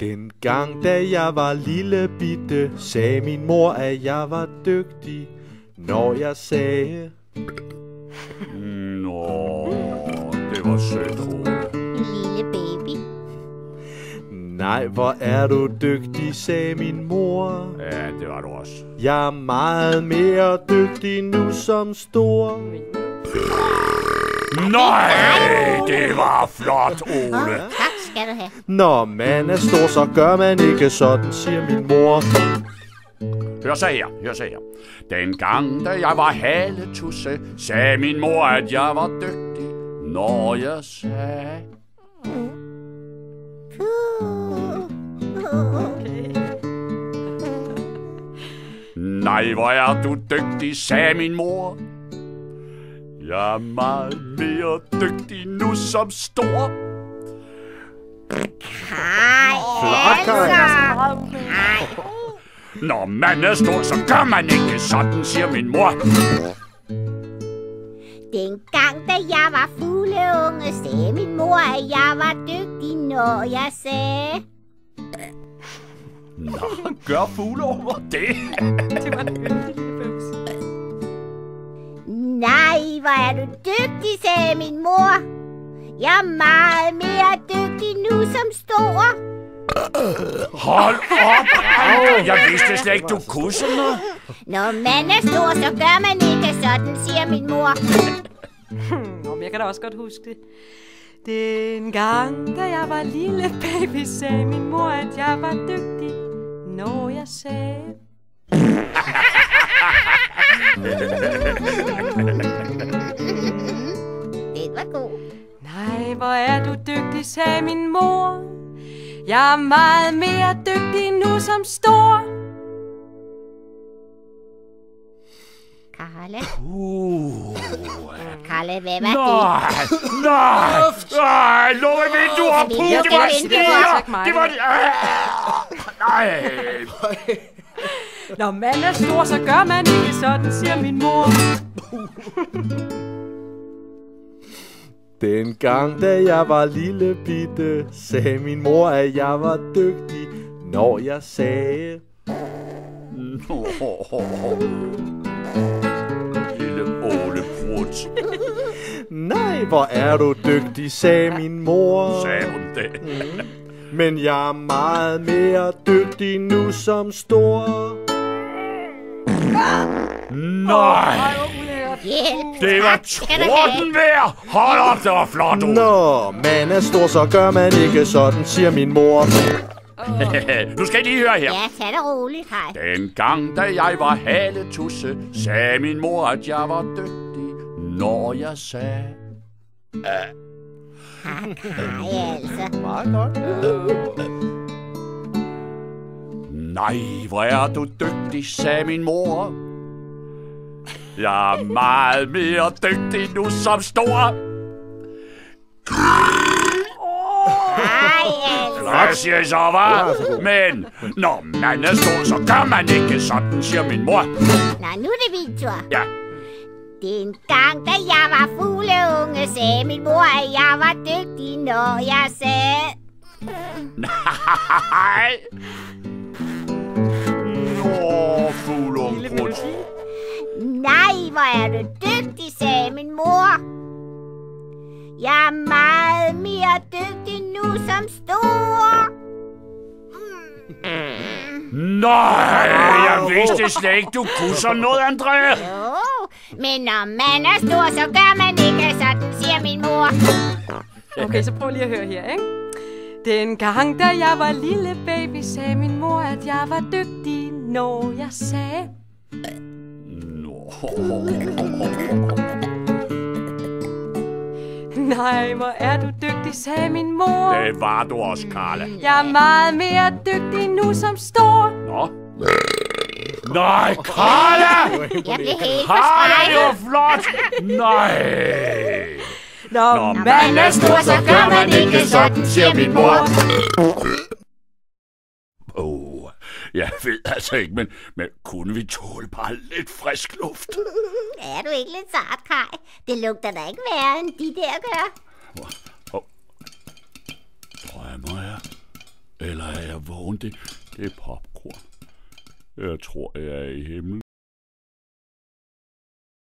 Den gang da jeg var lille bitte, sagde min mor, at jeg var dygtig, når jeg sagde. Nå, det var sødt, Ole. Lille baby. Nej, hvor er du dygtig, sagde min mor. Ja, det var du også. Jeg er meget mere dygtig nu som stor. Nej, det var flot, Ole. Tak skal du have. Når man er stor, så gør man ikke sådan, siger min mor. Hør så her. Den gang, da jeg var haletusse, sagde min mor, at jeg var dygtig, når jeg sagde. Nej, hvor er du dygtig, sagde min mor. Jeg er meget mere dygtig nu som stor. Flot, Kaj. Når man er stor, så gør man ikke sådan, siger min mor. Dengang da jeg var fugleunge, sagde min mor, at jeg var dygtig, når jeg sagde. Nå, gør fugleunger det? Det var en yndig lille bøvs. Nej, hvor er du dygtig, sagde min mor. Jeg er meget mere dygtig nu som stor. Hold op! Jeg vidste slet ikke, du kunne sådan noget. Når man er stor, så gør man ikke sådan, siger min mor. Nå, men jeg kan da også godt huske det. Den gang, da jeg var lille baby, sagde min mor, at jeg var dygtig, når jeg sagde. Det var god. Nej, hvor er du dygtig, sagde min mor. Jeg er meget mere dygtig nu som stor. Karla. Karla, hvad var Nej, lukke vinduer, det var stiger. Det var nej. Når man er stor, så gør man ikke sådan, siger min mor. Den gang da jeg var lille bitte, sagde min mor, at jeg var dygtig, når jeg sagde. Lille Ole Brut. Nej, hvor er du dygtig, sagde min mor. Sagde hun det? Men jeg er meget mere dygtig nu som stor. Nej, hjælp? det var tordenvejr. Hold op, det var flot, Ole. Når man er stor, så gør man ikke sådan, siger min mor. Nu skal I lige høre her. Ja, tag det roligt, Kaj. Den gang, da jeg var haletusse, sagde min mor, at jeg var dygtig, når jeg sagde. Kaj, altså. Meget godt. Nej, hvor er du dygtig, sagde min mor. Jeg er meget mere dygtig nu som stor. Hvad siger I så, hva'? Men når man er stor, så gør man ikke sådan, siger min mor. Nå, nu er det Victor. Ja. Den gang, da jeg var fugleunge, sagde min mor, at jeg var dygtig, når jeg sagde. Nej. Nå, fuglungbrud. Nej, hvor er du dygtig, sagde min mor. Jeg er meget mere dygtig nu som stor. Nej, jeg vidste slet ikke, du kunne sådan noget, Andrea. Jo, men når man er stor, så gør man ikke sådan, siger min mor. Okay, så prøv lige at høre her, ikke? Den gang, da jeg var lille baby, sagde min mor, at jeg var dygtig, når jeg sagde. Nej, hvor er du dygtig, sagde min mor. Det var du også, Karla. Jeg er meget mere dygtig nu som stor. Nå. Nej, Karla! Jeg blev helt Karla, det var forskrækket. flot! Nej! Når Man er stor, så gør man ikke sådan, siger min mor. Jeg ved altså ikke, men kunne vi tåle bare lidt frisk luft? Er du ikke lidt sart, Kaj? Det lugter da ikke værre, end de der gør. Drømmer jeg? Eller er jeg vågen? Det er popcorn. Jeg tror, jeg er i himlen.